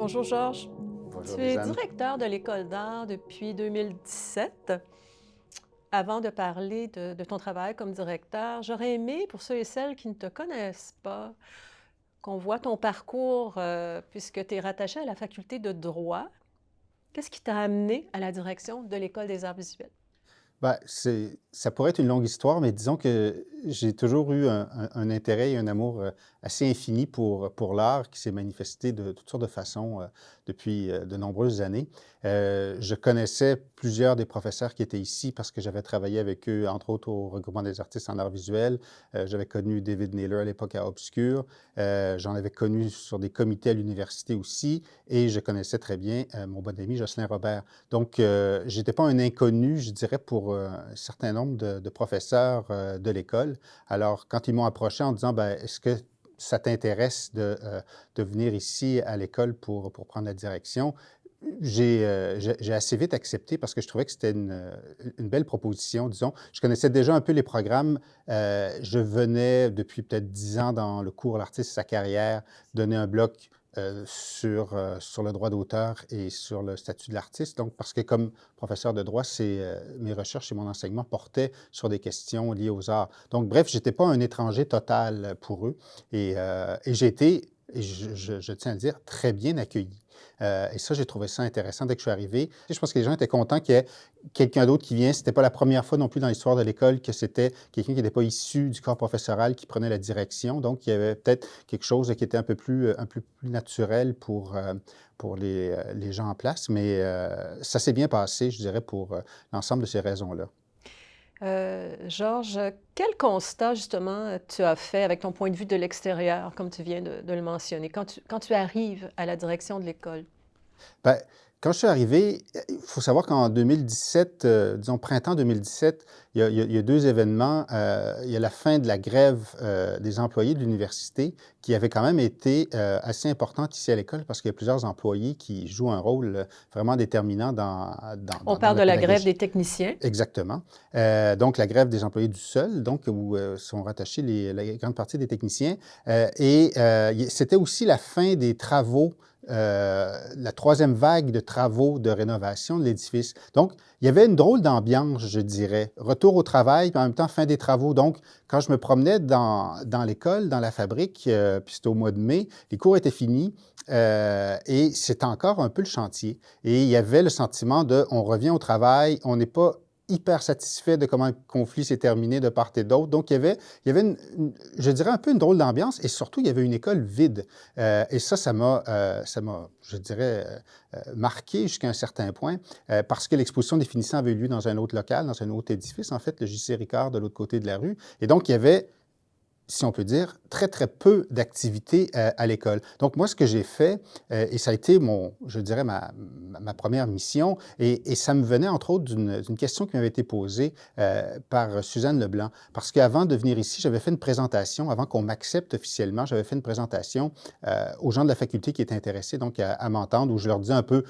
Bonjour Georges. Bonjour Tu es Lisanne. directeur de l'École d'art depuis 2017. Avant de parler de ton travail comme directeur, j'aurais aimé, pour ceux et celles qui ne te connaissent pas, qu'on voit ton parcours, puisque tu es rattaché à la faculté de droit. Qu'est-ce qui t'a amené à la direction de l'École des arts visuels? Ben, ça pourrait être une longue histoire, mais disons que j'ai toujours eu un intérêt et un amour assez infini pour l'art qui s'est manifesté de toutes sortes de façons depuis de nombreuses années. Je connaissais plusieurs des professeurs qui étaient ici parce que j'avais travaillé avec eux, entre autres au regroupement des artistes en art visuel. J'avais connu David Naylor à l'époque à Obscure. J'en avais connu sur des comités à l'université aussi et je connaissais très bien mon bon ami Jocelyn Robert. Donc, je n'étais pas un inconnu, je dirais, pour un certain nombre de professeurs de l'école. Alors, quand ils m'ont approché en disant, ben, est-ce que ça t'intéresse de venir ici à l'école pour prendre la direction? J'ai assez vite accepté parce que je trouvais que c'était une belle proposition, disons. Je connaissais déjà un peu les programmes. Je venais depuis peut-être 10 ans dans le cours L'artiste et sa carrière, donner un bloc sur le droit d'auteur et sur le statut de l'artiste. Donc, parce que comme professeur de droit, mes recherches et mon enseignement portaient sur des questions liées aux arts. Donc, bref, je n'étais pas un étranger total pour eux et j'ai été, et je tiens à le dire, très bien accueilli. Et ça, j'ai trouvé ça intéressant dès que je suis arrivé. Je pense que les gens étaient contents qu'il y ait quelqu'un d'autre qui vient. C'était pas la première fois non plus dans l'histoire de l'école que c'était quelqu'un qui n'était pas issu du corps professoral qui prenait la direction. Donc, il y avait peut-être quelque chose qui était un peu plus naturel pour les gens en place. Mais ça s'est bien passé, je dirais, pour l'ensemble de ces raisons-là. Georges, quel constat justement tu as fait avec ton point de vue de l'extérieur, comme tu viens de le mentionner, quand tu arrives à la direction de l'école? Ben, quand je suis arrivé, il faut savoir qu'en 2017, disons printemps 2017, il y a deux événements. Il y a la fin de la grève des employés de l'université qui avait quand même été assez importante ici à l'école parce qu'il y a plusieurs employés qui jouent un rôle vraiment déterminant On dans parle la de la grève pédagogie. des techniciens. Exactement. Donc, la grève des employés du sol, donc où sont rattachés la grande partie des techniciens. C'était aussi la fin des travaux, la troisième vague de travaux de rénovation de l'édifice. Donc, il y avait une drôle d'ambiance, je dirais. Retour au travail, puis en même temps, fin des travaux. Donc, quand je me promenais dans l'école, dans la fabrique, puis c'était au mois de mai, les cours étaient finis et c'était encore un peu le chantier. Et il y avait le sentiment de, on revient au travail, on n'est pas hyper satisfait de comment le conflit s'est terminé de part et d'autre. Donc, il y avait je dirais, un peu une drôle d'ambiance et surtout, il y avait une école vide. Et ça m'a, je dirais, marqué jusqu'à un certain point parce que l'exposition des finissants avait eu lieu dans un autre local, dans un autre édifice, en fait, le JC Ricard de l'autre côté de la rue. Et donc, il y avait si on peut dire, très, très peu d'activités à l'école. Donc, moi, ce que j'ai fait, et ça a été je dirais, ma première mission, et ça me venait, entre autres, d'une question qui m'avait été posée par Suzanne Leblanc. Parce qu'avant de venir ici, j'avais fait une présentation, avant qu'on m'accepte officiellement, j'avais fait une présentation aux gens de la faculté qui étaient intéressés, donc, à m'entendre, où je leur disais un peu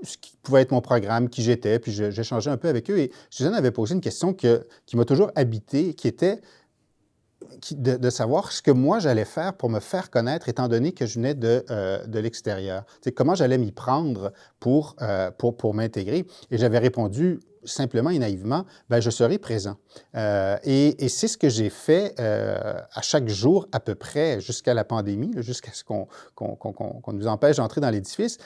ce qui pouvait être mon programme, qui j'étais, puis j'échangeais un peu avec eux. Et Suzanne avait posé une question qui m'a toujours habité, qui était de savoir ce que moi j'allais faire pour me faire connaître, étant donné que je venais de l'extérieur. Tu sais, comment j'allais m'y prendre pour m'intégrer. Et j'avais répondu simplement et naïvement, ben, je serai présent. Et c'est ce que j'ai fait à chaque jour à peu près jusqu'à la pandémie, jusqu'à ce qu'on nous empêche d'entrer dans l'édifice.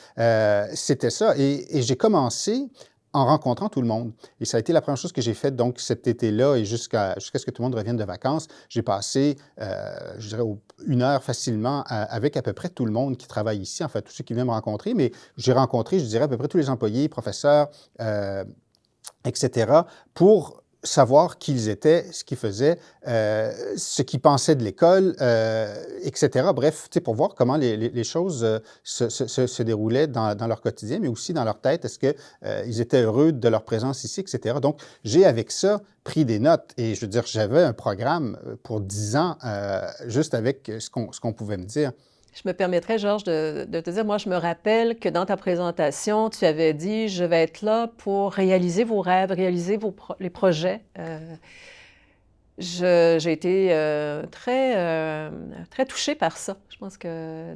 C'était ça. Et j'ai commencé en rencontrant tout le monde. Et ça a été la première chose que j'ai faite donc cet été-là et jusqu'à ce que tout le monde revienne de vacances. J'ai passé, je dirais, une heure facilement avec à peu près tout le monde qui travaille ici, en fait, tous ceux qui viennent me rencontrer, mais j'ai rencontré, je dirais, à peu près tous les employés, professeurs, etc., pour savoir qui ils étaient, ce qu'ils faisaient, ce qu'ils pensaient de l'école, etc. Bref, tu sais, pour voir comment les choses se déroulaient dans leur quotidien, mais aussi dans leur tête. Est-ce qu'ils étaient heureux de leur présence ici, etc. Donc, j'ai avec ça pris des notes et je veux dire, j'avais un programme pour 10 ans juste avec ce qu'on pouvait me dire. Je me permettrais, Georges, de te dire, moi, je me rappelle que dans ta présentation, tu avais dit, je vais être là pour réaliser vos rêves, réaliser les projets. J'ai été très touchée par ça. Je pense que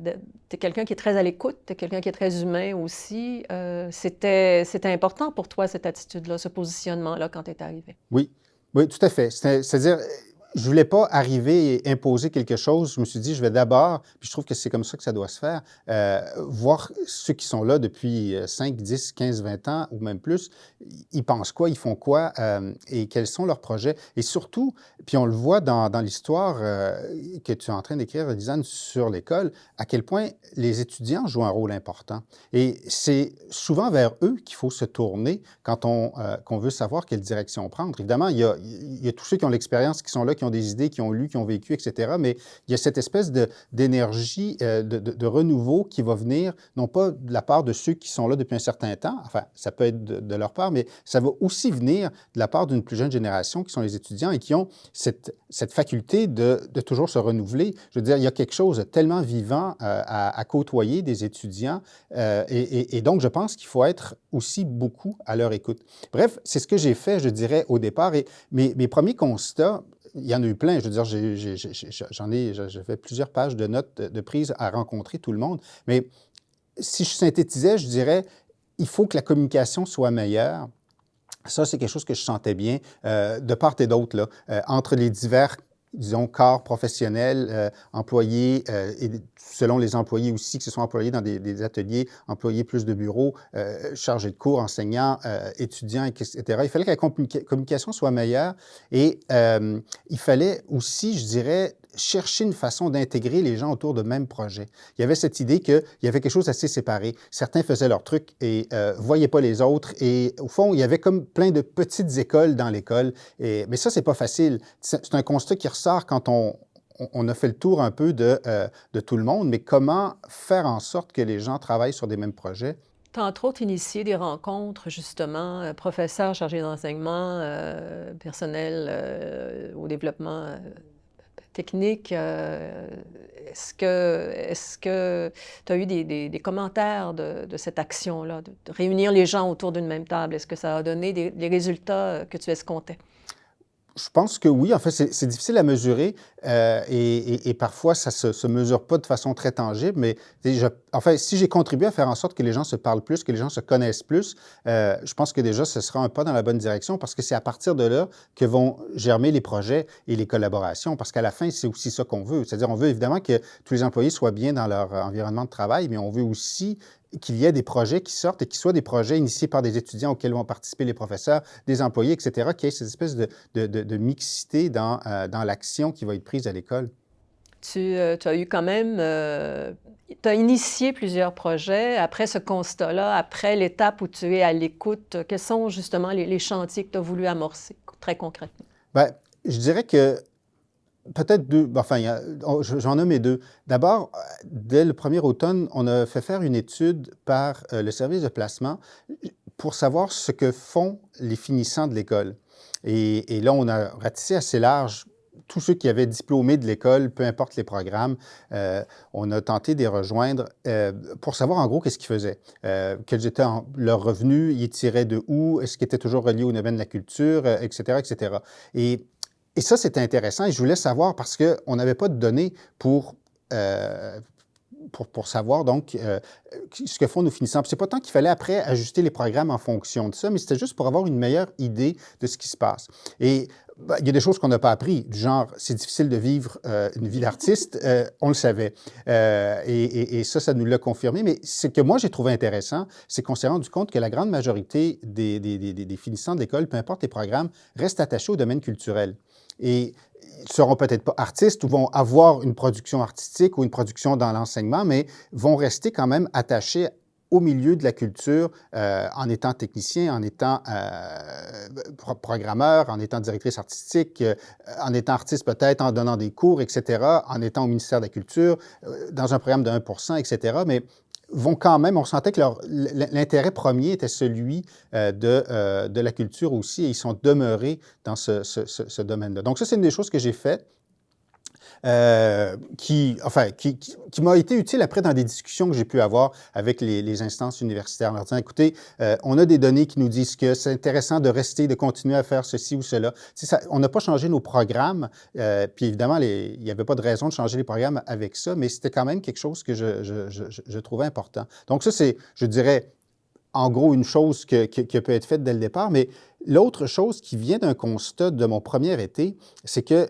tu es quelqu'un qui est très à l'écoute, tu es quelqu'un qui est très humain aussi. C'était important pour toi, cette attitude-là, ce positionnement-là, quand tu es arrivé. Oui, oui, tout à fait. C'est-à-dire, je ne voulais pas arriver et imposer quelque chose. Je me suis dit, je vais d'abord, puis je trouve que c'est comme ça que ça doit se faire, voir ceux qui sont là depuis 5, 10, 15, 20 ans ou même plus, ils pensent quoi, ils font quoi et quels sont leurs projets. Et surtout, puis on le voit dans l'histoire que tu es en train d'écrire, Lisanne, sur l'école, à quel point les étudiants jouent un rôle important. Et c'est souvent vers eux qu'il faut se tourner quand qu'on veut savoir quelle direction prendre. Évidemment, il y a tous ceux qui ont l'expérience, qui sont là, qui ont des idées, qui ont lu, qui ont vécu, etc. Mais il y a cette espèce d'énergie, de renouveau qui va venir, non pas de la part de ceux qui sont là depuis un certain temps, enfin, ça peut être de leur part, mais ça va aussi venir de la part d'une plus jeune génération, qui sont les étudiants et qui ont cette faculté de toujours se renouveler. Je veux dire, il y a quelque chose de tellement vivant à côtoyer des étudiants et donc, je pense qu'il faut être aussi beaucoup à leur écoute. Bref, c'est ce que j'ai fait, je dirais, au départ. Et mes premiers constats, il y en a eu plein. Je veux dire, j'ai fait plusieurs pages de notes de prise à rencontrer tout le monde. Mais si je synthétisais, je dirais, il faut que la communication soit meilleure. Ça, c'est quelque chose que je sentais bien de part et d'autre, là, entre les divers, disons, corps professionnels, employés, et selon les employés aussi, que ce soit employés dans des ateliers, employés plus de bureaux, chargés de cours, enseignants, étudiants, etc. Il fallait que la communication soit meilleure et il fallait aussi, je dirais, chercher une façon d'intégrer les gens autour de même projet. Il y avait cette idée qu'il y avait quelque chose d'assez séparé. Certains faisaient leur truc et voyaient pas les autres. Et au fond, il y avait comme plein de petites écoles dans l'école. Mais ça, c'est pas facile. C'est un constat qui ressort quand on a fait le tour un peu de tout le monde. Mais comment faire en sorte que les gens travaillent sur des mêmes projets? Tu as entre autres initié des rencontres, justement, professeurs chargés d'enseignement, personnel au développement technique. Est-ce que tu as eu des commentaires de cette action-là, de réunir les gens autour d'une même table? Est-ce que ça a donné des résultats que tu escomptais? Je pense que oui. En fait, c'est difficile à mesurer et parfois, ça ne se mesure pas de façon très tangible. Mais en fait, si j'ai contribué à faire en sorte que les gens se parlent plus, que les gens se connaissent plus, je pense que déjà, ce sera un pas dans la bonne direction parce que c'est à partir de là que vont germer les projets et les collaborations. Parce qu'à la fin, c'est aussi ça qu'on veut. C'est-à-dire, on veut évidemment que tous les employés soient bien dans leur environnement de travail, mais on veut aussi qu'il y ait des projets qui sortent et qui soient des projets initiés par des étudiants auxquels vont participer les professeurs, des employés, etc., qu'il y ait cette espèce de mixité dans l'action qui va être prise à l'école. Tu as eu quand même, tu as initié plusieurs projets. Après ce constat-là, après l'étape où tu es à l'écoute, quels sont justement les chantiers que tu as voulu amorcer très concrètement? Bien, je dirais que peut-être deux, enfin, j'en nomme deux. D'abord, dès le premier automne, on a fait faire une étude par le service de placement pour savoir ce que font les finissants de l'école. Et là, on a ratissé assez large tous ceux qui avaient diplômé de l'école, peu importe les programmes. On a tenté de les rejoindre pour savoir en gros qu'est-ce qu'ils faisaient, quels étaient leurs revenus, ils tiraient de où, est-ce qu'ils étaient toujours reliés au domaine de la culture, etc., etc. Et ça, c'était intéressant et je voulais savoir parce qu'on n'avait pas de données euh, pour savoir donc ce que font nos finissants. C'est pas tant qu'il fallait après ajuster les programmes en fonction de ça, mais c'était juste pour avoir une meilleure idée de ce qui se passe. Et ben, il y a des choses qu'on n'a pas appris, du genre, c'est difficile de vivre une vie d'artiste, on le savait. Et ça nous l'a confirmé. Mais ce que moi, j'ai trouvé intéressant, c'est qu'on s'est rendu compte que la grande majorité des finissants de l'école, peu importe les programmes, restent attachés au domaine culturel. Et ils ne seront peut-être pas artistes ou vont avoir une production artistique ou une production dans l'enseignement, mais vont rester quand même attachés au milieu de la culture en étant technicien, en étant programmeur, en étant directrice artistique, en étant artiste peut-être, en donnant des cours, etc., en étant au ministère de la Culture, dans un programme de 1 etc. Mais vont quand même, on sentait que l'intérêt premier était celui de la culture aussi, et ils sont demeurés dans ce domaine-là. Donc ça, c'est une des choses que j'ai faites. qui m'a été utile après dans des discussions que j'ai pu avoir avec les instances universitaires, en leur disant, écoutez, on a des données qui nous disent que c'est intéressant de rester, de continuer à faire ceci ou cela. Ça, on n'a pas changé nos programmes, puis évidemment, il n'y avait pas de raison de changer les programmes avec ça, mais c'était quand même quelque chose que je trouvais important. Donc ça, c'est, je dirais, en gros, une chose qui peut être faite dès le départ, mais l'autre chose qui vient d'un constat de mon premier été, c'est que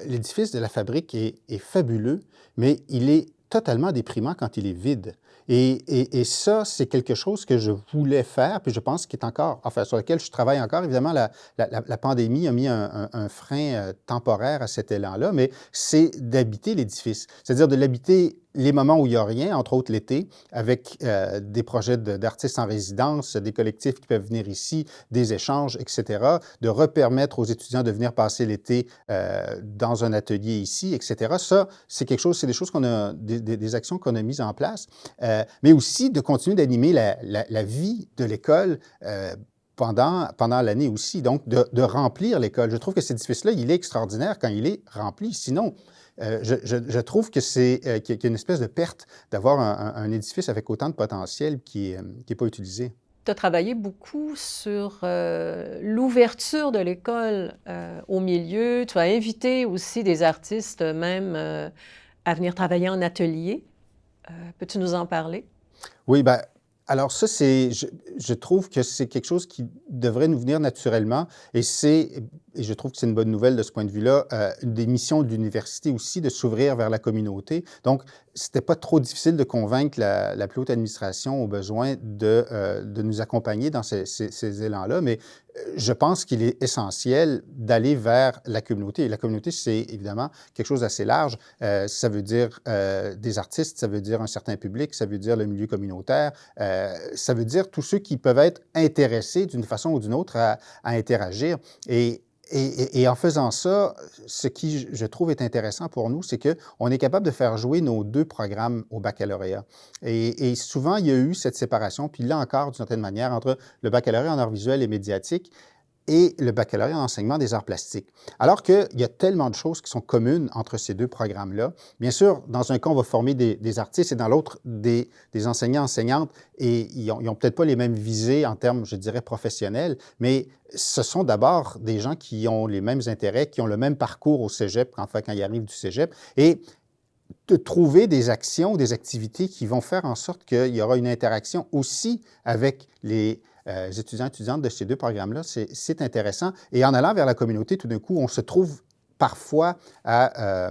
l'édifice de la fabrique est fabuleux, mais il est totalement déprimant quand il est vide. Et ça, c'est quelque chose que je voulais faire, puis je pense qu'il est encore, enfin, sur lequel je travaille encore. Évidemment, la pandémie a mis un frein temporaire à cet élan-là, mais c'est d'habiter l'édifice, c'est-à-dire de l'habiter les moments où il n'y a rien, entre autres l'été, avec des projets d'artistes en résidence, des collectifs qui peuvent venir ici, des échanges, etc., de repermettre aux étudiants de venir passer l'été dans un atelier ici, etc. Ça, c'est quelque chose, c'est des choses qu'on a, des actions qu'on a mises en place, mais aussi de continuer d'animer la vie de l'école pendant l'année aussi, donc de remplir l'école. Je trouve que cet édifice-là, il est extraordinaire quand il est rempli. Sinon, je trouve que qu'il y a une espèce de perte d'avoir un édifice avec autant de potentiel qui n'est pas utilisé. Tu as travaillé beaucoup sur l'ouverture de l'école au milieu. Tu as invité aussi des artistes même à venir travailler en atelier. Peux-tu nous en parler? Oui, bien, alors ça, je trouve que c'est quelque chose qui devrait nous venir naturellement et je trouve que c'est une bonne nouvelle de ce point de vue-là, une des missions de l'université aussi de s'ouvrir vers la communauté. Donc, c'était pas trop difficile de convaincre la plus haute administration au besoin de nous accompagner dans ces élans-là, mais je pense qu'il est essentiel d'aller vers la communauté. Et la communauté, c'est évidemment quelque chose d'assez large. Ça veut dire des artistes, ça veut dire un certain public, ça veut dire le milieu communautaire, ça veut dire tous ceux qui peuvent être intéressés d'une façon ou d'une autre à interagir. Et en faisant ça, ce qui, je trouve, est intéressant pour nous, c'est qu'on est capable de faire jouer nos deux programmes au baccalauréat. Et souvent, il y a eu cette séparation, puis là encore, d'une certaine manière, entre le baccalauréat en arts visuels et médiatiques et le baccalauréat en enseignement des arts plastiques. Alors qu'il y a tellement de choses qui sont communes entre ces deux programmes-là. Bien sûr, dans un cas, on va former des artistes et dans l'autre, des enseignants, enseignantes, et ils n'ont peut-être pas les mêmes visées en termes, je dirais, professionnels, mais ce sont d'abord des gens qui ont les mêmes intérêts, qui ont le même parcours au cégep, enfin, quand ils arrivent du cégep, et de trouver des actions, des activités qui vont faire en sorte qu'il y aura une interaction aussi avec les étudiants et étudiantes de ces deux programmes-là, c'est intéressant. Et en allant vers la communauté, tout d'un coup, on se trouve parfois à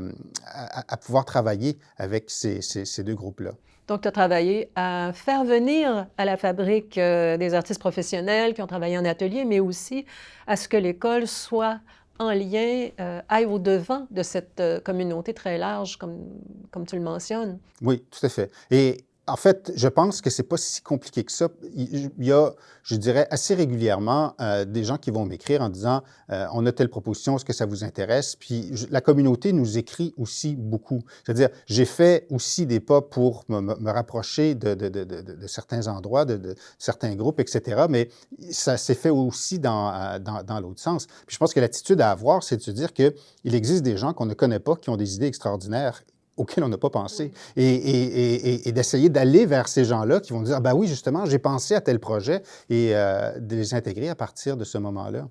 pouvoir travailler avec ces deux groupes-là. Donc, tu as travaillé à faire venir à la fabrique des artistes professionnels qui ont travaillé en atelier, mais aussi à ce que l'école soit en lien, aille au-devant de cette communauté très large, comme tu le mentionnes. Oui, tout à fait. Et en fait, je pense que c'est pas si compliqué que ça. Il y a, je dirais, assez régulièrement des gens qui vont m'écrire en disant on a telle proposition, est-ce que ça vous intéresse? Puis la communauté nous écrit aussi beaucoup. C'est-à-dire, j'ai fait aussi des pas pour me rapprocher de certains endroits, de certains groupes, etc. Mais ça s'est fait aussi dans l'autre sens. Puis je pense que l'attitude à avoir, c'est de se dire qu'il existe des gens qu'on ne connaît pas qui ont des idées extraordinaires auxquels on n'a pas pensé. Et d'essayer d'aller vers ces gens-là qui vont dire, ah ben oui, justement, j'ai pensé à tel projet et de les intégrer à partir de ce moment-là.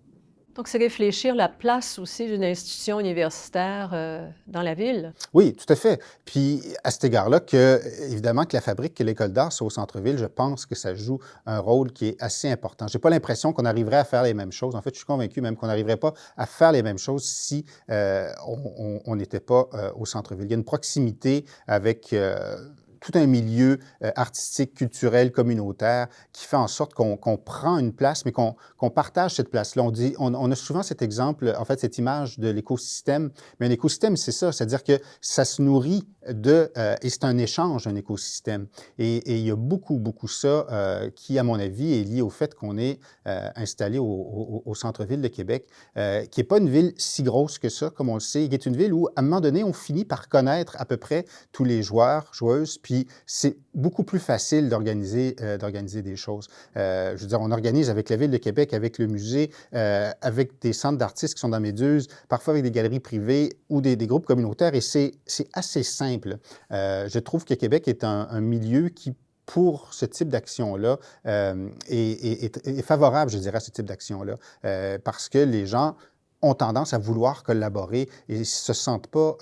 Donc, c'est réfléchir la place aussi d'une institution universitaire dans la ville. Oui, tout à fait. Puis, à cet égard-là, évidemment, que la fabrique, que l'école d'art soit au centre-ville, je pense que ça joue un rôle qui est assez important. Je n'ai pas l'impression qu'on arriverait à faire les mêmes choses. En fait, je suis convaincu même qu'on n'arriverait pas à faire les mêmes choses si on n'était pas au centre-ville. Il y a une proximité avec tout un milieu artistique, culturel, communautaire, qui fait en sorte qu'on prend une place, mais qu'on partage cette place-là. On a souvent cet exemple, en fait, cette image de l'écosystème, mais un écosystème, c'est ça, c'est-à-dire que ça se nourrit et c'est un échange, un écosystème. Et il y a beaucoup, beaucoup ça qui, à mon avis, est lié au fait qu'on est installé au centre-ville de Québec, qui n'est pas une ville si grosse que ça, comme on le sait, qui est une ville où, à un moment donné, on finit par connaître à peu près tous les joueurs, joueuses, puis puis c'est beaucoup plus facile d'organiser des choses. Je veux dire, on organise avec la Ville de Québec, avec le musée, avec des centres d'artistes qui sont dans Méduse, parfois avec des galeries privées ou des groupes communautaires, et c'est assez simple. Je trouve que Québec est un milieu qui, pour ce type d'action-là, est favorable, je dirais, à ce type d'action-là, parce que les gens ont tendance à vouloir collaborer et ne se sentent pas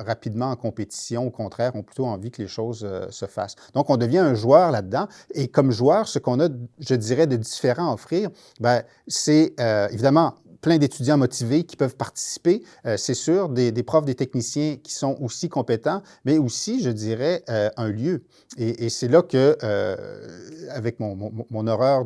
rapidement en compétition. Au contraire, ont plutôt envie que les choses se fassent. Donc, on devient un joueur là-dedans. Et comme joueur, ce qu'on a, je dirais, de différent à offrir, ben, c'est évidemment plein d'étudiants motivés qui peuvent participer, c'est sûr, des profs, des techniciens qui sont aussi compétents, mais aussi, je dirais, un lieu. Et c'est là que, avec mon horreur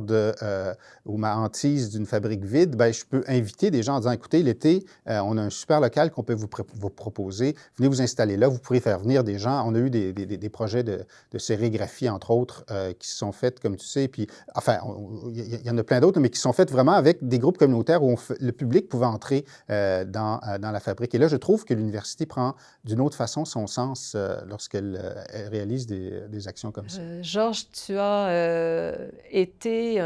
ou ma hantise d'une fabrique vide, ben, je peux inviter des gens en disant, écoutez, l'été, on a un super local qu'on peut vous proposer. Venez vous installer là. Vous pourrez faire venir des gens. On a eu des projets de sérigraphie, entre autres, qui se sont faits, comme tu sais. Puis, enfin, il y en a plein d'autres, mais qui sont faites vraiment avec des groupes communautaires où le public pouvait entrer dans la fabrique. Et là, je trouve que l'université prend d'une autre façon son sens lorsqu'elle réalise des actions comme ça. Georges, tu as été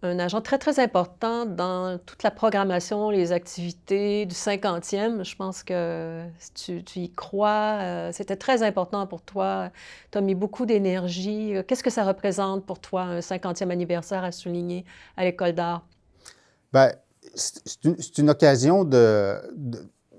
un agent très, très important dans toute la programmation, les activités du 50e. Je pense que si tu y crois, c'était très important pour toi. Tu as mis beaucoup d'énergie. Qu'est-ce que ça représente pour toi, un 50e anniversaire à souligner à l'École d'art? Bien, c'est une occasion de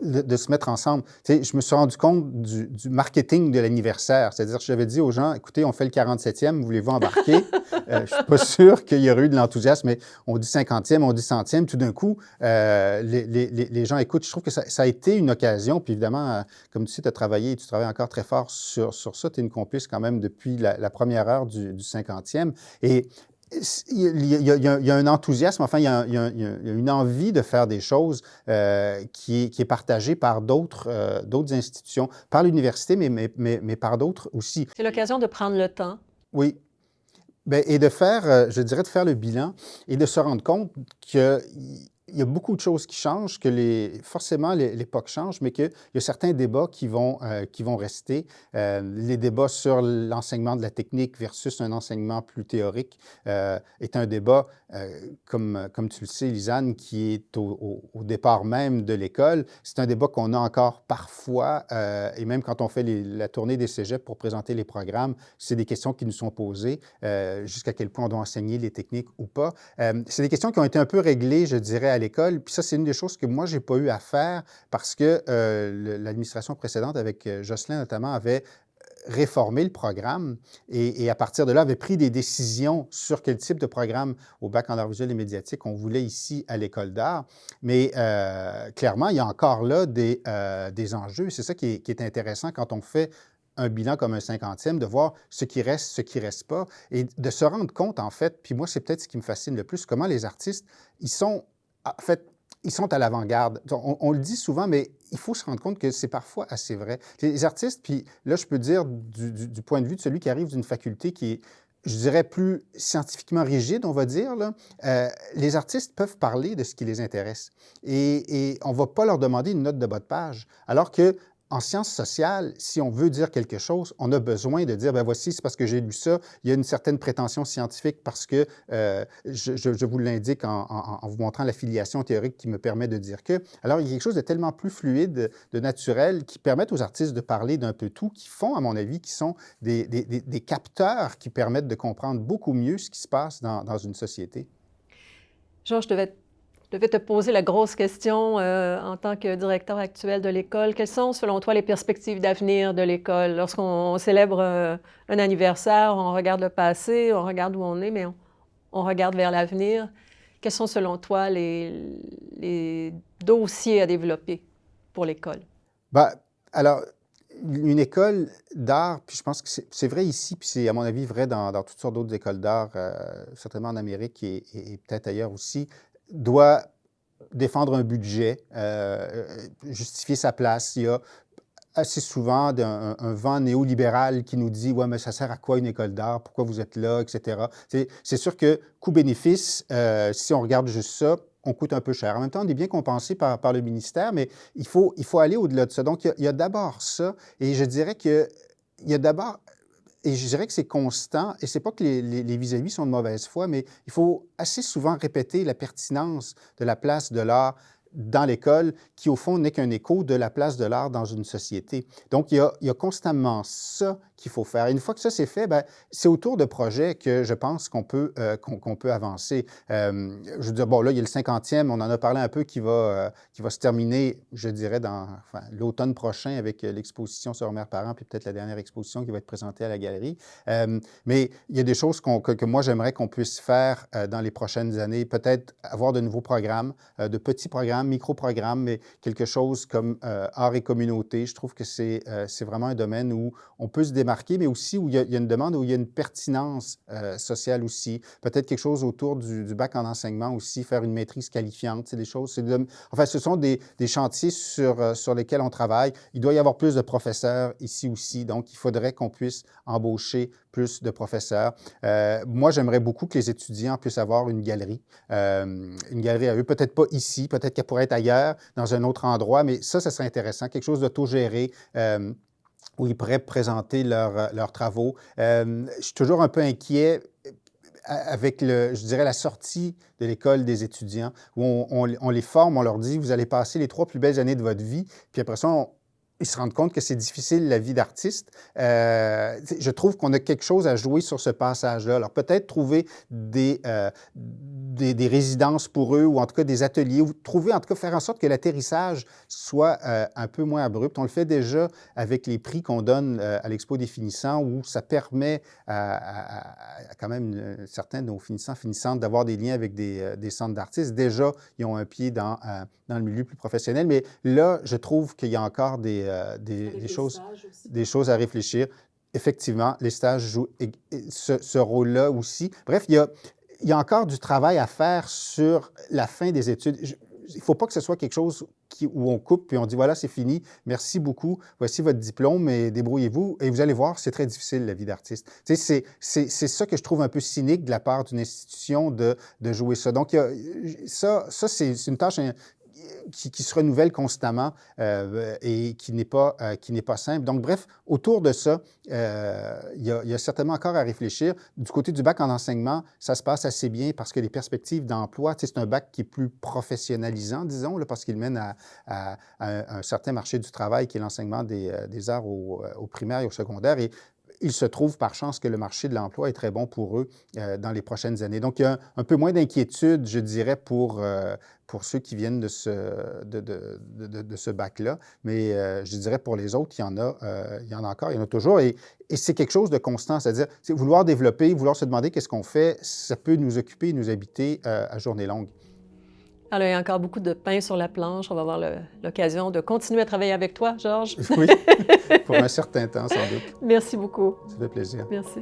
se mettre ensemble. Tu sais, je me suis rendu compte du marketing de l'anniversaire. C'est-à-dire que j'avais dit aux gens, écoutez, on fait le 47e, voulez-vous embarquer? Je ne suis pas sûr qu'il y aurait eu de l'enthousiasme, mais on dit 50e, on dit 100e. Tout d'un coup, les gens écoutent. Je trouve que ça a été une occasion. Puis évidemment, comme tu sais, tu as travaillé et tu travailles encore très fort sur ça. Tu es une complice quand même depuis la première heure du 50e. Et il y a un enthousiasme, enfin, il y a une envie de faire des choses qui est partagée par d'autres institutions, par l'université, mais par d'autres aussi. C'est l'occasion de prendre le temps. Oui. Bien, et de faire, je dirais, de faire le bilan et de se rendre compte qu'il y a beaucoup de choses qui changent, que forcément l'époque change, mais qu'il y a certains débats qui vont rester. Les débats sur l'enseignement de la technique versus un enseignement plus théorique est un débat, comme tu le sais, Lisanne, qui est au départ même de l'école. C'est un débat qu'on a encore parfois, et même quand on fait la tournée des cégeps pour présenter les programmes, c'est des questions qui nous sont posées, jusqu'à quel point on doit enseigner les techniques ou pas. C'est des questions qui ont été un peu réglées, je dirais, à l'école. Puis ça, c'est une des choses que moi, je n'ai pas eu à faire parce que l'administration précédente, avec Jocelyn notamment, avait réformé le programme et à partir de là, avait pris des décisions sur quel type de programme au bac en art visuel et médiatique on voulait ici à l'École d'art. Mais clairement, il y a encore là des enjeux. C'est ça qui est intéressant quand on fait un bilan comme un 50e, de voir ce qui reste pas, et de se rendre compte, en fait, puis moi, c'est peut-être ce qui me fascine le plus, comment les artistes, ils sont à l'avant-garde. On le dit souvent, mais il faut se rendre compte que c'est parfois assez vrai. Les artistes, puis là, je peux dire du point de vue de celui qui arrive d'une faculté qui est, je dirais, plus scientifiquement rigide, on va dire, là, les artistes peuvent parler de ce qui les intéresse. Et on ne va pas leur demander une note de bas de page. Alors que en sciences sociales, si on veut dire quelque chose, on a besoin de dire, ben voici, c'est parce que j'ai lu ça, il y a une certaine prétention scientifique parce que je vous l'indique en vous montrant la filiation théorique qui me permet de dire que. Alors, il y a quelque chose de tellement plus fluide, de naturel, qui permettent aux artistes de parler d'un peu tout, qui font, à mon avis, qui sont des capteurs qui permettent de comprendre beaucoup mieux ce qui se passe dans une société. Georges, je devais te poser la grosse question en tant que directeur actuel de l'école. Quelles sont, selon toi, les perspectives d'avenir de l'école? Lorsqu'on célèbre un anniversaire, on regarde le passé, on regarde où on est, mais on regarde vers l'avenir. Quels sont, selon toi, les dossiers à développer pour l'école? Ben, alors, une école d'art, puis je pense que c'est vrai ici, puis c'est, à mon avis, vrai dans toutes sortes d'autres écoles d'art, certainement en Amérique et peut-être ailleurs aussi, doit défendre un budget, justifier sa place. Il y a assez souvent un vent néolibéral qui nous dit « Ouais, mais ça sert à quoi une école d'art? Pourquoi vous êtes là? » etc. C'est sûr que coût-bénéfice, si on regarde juste ça, on coûte un peu cher. En même temps, on est bien compensé par le ministère, mais il faut aller au-delà de ça. Donc, il y a d'abord ça, et je dirais que il y a d'abord, et je dirais que c'est constant, et c'est pas que les vis-à-vis sont de mauvaise foi, mais il faut assez souvent répéter la pertinence de la place de l'art dans l'école, qui au fond n'est qu'un écho de la place de l'art dans une société. Donc, il y a constamment ça qu'il faut faire. Et une fois que ça c'est fait, ben, c'est autour de projets que je pense qu'on peut, qu'on peut avancer. Je veux dire, bon, là, il y a le 50e, on en a parlé un peu, qui va se terminer, je dirais, dans l'automne prochain avec l'exposition sur Mère Parent, puis peut-être la dernière exposition qui va être présentée à la galerie. Mais il y a des choses que moi, j'aimerais qu'on puisse faire dans les prochaines années. Peut-être avoir de nouveaux programmes, de petits programmes, micro-programmes, mais quelque chose comme art et communauté. Je trouve que c'est vraiment un domaine où on peut se démarquer, mais aussi où il y a une demande, où il y a une pertinence sociale aussi. Peut-être quelque chose autour du bac en enseignement aussi, faire une maîtrise qualifiante. C'est des choses, enfin, ce sont des chantiers sur lesquels on travaille. Il doit y avoir plus de professeurs ici aussi, donc il faudrait qu'on puisse embaucher plus de professeurs. Moi, j'aimerais beaucoup que les étudiants puissent avoir une galerie à eux. Peut-être pas ici, peut-être qu'elle pourrait être ailleurs, dans un autre endroit, mais ça serait intéressant. Quelque chose d'autogéré, où ils pourraient présenter leurs travaux. Je suis toujours un peu inquiet avec, je dirais, la sortie de l'école des étudiants, où on les forme, on leur dit, vous allez passer les 3 plus belles années de votre vie, puis après ça, ils se rendent compte que c'est difficile, la vie d'artiste. Je trouve qu'on a quelque chose à jouer sur ce passage-là. Alors, peut-être trouver des résidences pour eux, ou en tout cas des ateliers, ou trouver, en tout cas, faire en sorte que l'atterrissage soit un peu moins abrupt. On le fait déjà avec les prix qu'on donne à l'Expo des finissants, où ça permet à quand même certains de nos finissantes d'avoir des liens avec des centres d'artistes. Déjà, ils ont un pied dans le milieu plus professionnel, mais là, je trouve qu'il y a encore des choses à réfléchir. Effectivement, les stages jouent ce rôle-là aussi. Bref, il y a encore du travail à faire sur la fin des études. Il ne faut pas que ce soit quelque chose où on coupe puis on dit, voilà, c'est fini, merci beaucoup, voici votre diplôme et débrouillez-vous. Et vous allez voir, c'est très difficile, la vie d'artiste. Tu sais, c'est ça que je trouve un peu cynique de la part d'une institution de jouer ça. Donc, ça c'est une tâche qui se renouvelle constamment et qui n'est pas simple. Donc, bref, autour de ça, il y a certainement encore à réfléchir. Du côté du bac en enseignement, ça se passe assez bien parce que les perspectives d'emploi, tu sais, c'est un bac qui est plus professionnalisant, disons, là, parce qu'il mène à un certain marché du travail qui est l'enseignement des arts au primaire et au secondaire. Et il se trouve par chance que le marché de l'emploi est très bon pour eux dans les prochaines années. Donc, il y a un peu moins d'inquiétude, je dirais, pour ceux qui viennent de ce bac-là. Mais je dirais pour les autres, il y en a encore, il y en a toujours. Et c'est quelque chose de constant, c'est-à-dire vouloir développer, vouloir se demander qu'est-ce qu'on fait, ça peut nous occuper et nous habiter à journée longue. Alors, il y a encore beaucoup de pain sur la planche. On va avoir l'occasion de continuer à travailler avec toi, Georges. Oui, pour un certain temps, sans doute. Merci beaucoup. Ça fait plaisir. Merci.